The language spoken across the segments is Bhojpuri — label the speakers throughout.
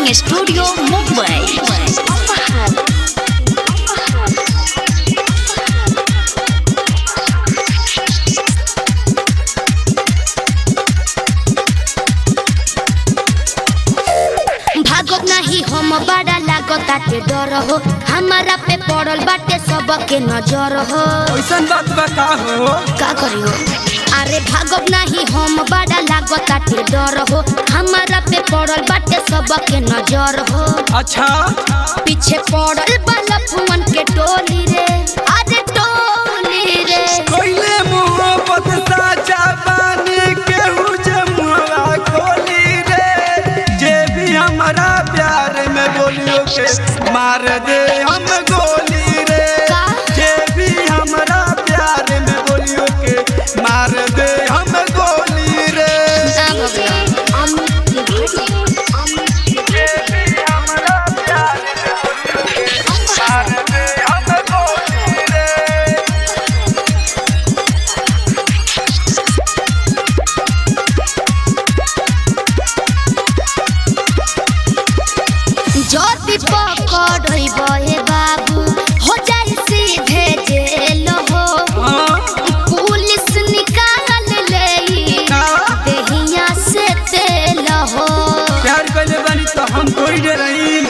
Speaker 1: Recording studio Mumbai. भागत नहीं हम बड़ा लागत आटे डर हो, हमारा पे पड़ल बाटे सबके नजर हो।
Speaker 2: ऐसन बात बता हो
Speaker 1: का करियो? अरे भागत नहीं हम बड़ा लागत आटे डर हो, हमारा पे पड़ल बाटे सबके नजर हो।
Speaker 2: अच्छा
Speaker 1: पीछे पड़ल बाला फुवन के टोली रे, अरे टोली रे।
Speaker 2: कोइले मोहब्बत साचा बानी केहू जे मुहवा खोली रे, जे भी हमारा प्यार में बोलियो के मार दे हम गोली रे।
Speaker 1: का?
Speaker 2: जे भी हमारा प्यार में बोलियो के मार दे हम गोली रे। जे भी हमारा प्यार में बोलियो के
Speaker 1: ज्योति पकड़े बाबू हो जाई सीधे जेल हो। पुलिस निकाल ले देहिया से तेल हो।
Speaker 2: प्यार कइले बानी तो हम कोई डरई।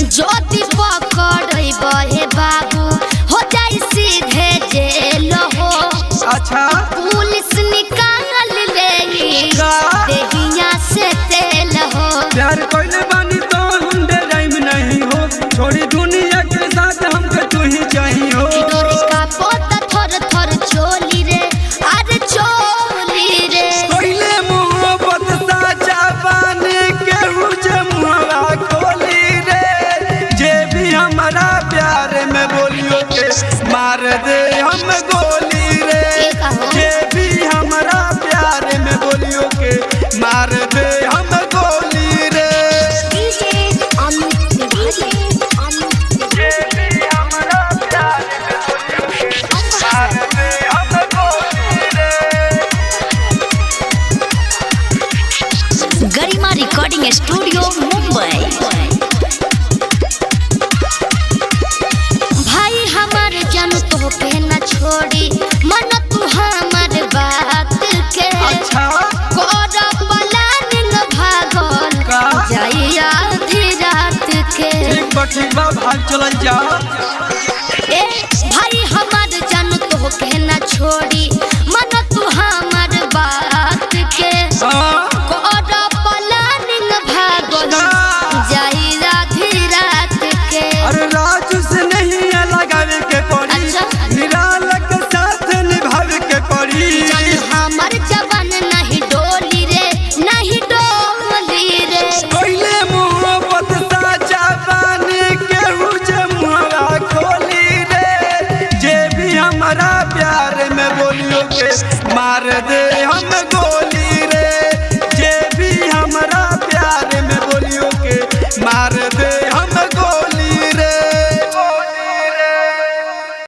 Speaker 1: ज्योति पकड़े बाबू हो जाई सीधे जेल हो।
Speaker 2: अच्छा
Speaker 1: पुलिस निकाल ले देहिया से तेल हो।
Speaker 2: प्यार कइले बानी तो हम डरई नहीं हो, छोड़ी दुनिया के साथ हमके तू ही चाहिए हो।
Speaker 1: डोरे का पोता थर थर चोली रे, अरे चोली रे।
Speaker 2: कइले मोहब्बत साचा बानी केहू जे मुहवा खोली रे, जे भी हमारा प्यार में बोलियो के मार दे हम गोली रे। जे भी हमारा प्यार में बोलियो के मार दे हम गोली रे। जे भी हमारा प्यार में बोलियो के मार दे हम गोली रे।
Speaker 1: गरिमा रिकॉर्डिंग स्टूडियो मुंबई। भाई हमार जानू तो पे न छोड़ी, मन तू हमार बात के।
Speaker 2: अच्छा
Speaker 1: कोरा प्लानिंग भागल
Speaker 2: का?
Speaker 1: जाई आधी रात के।
Speaker 2: ठीक बा भाग चल जा।
Speaker 1: ए भाई हमार जानू तो के न छोड़ी, मन तू हमार बात के।
Speaker 2: हाँ?
Speaker 1: कोरा प्लानिंग भागल
Speaker 2: का?
Speaker 1: जाई आधी रात के।
Speaker 2: अरे राजू से नहीं लगावे के पड़ी,
Speaker 1: अच्छा।
Speaker 2: निराल के साथ निभावे के पड़ी।
Speaker 1: जान हमार जवान नहीं डोली रे, नहीं डोली रे।
Speaker 2: कइले मोहब्बत साचा बानी केहू जे मुहवा खोली रे, जे भी हमारा प्यार में बोलियो के मार दे हम गोली।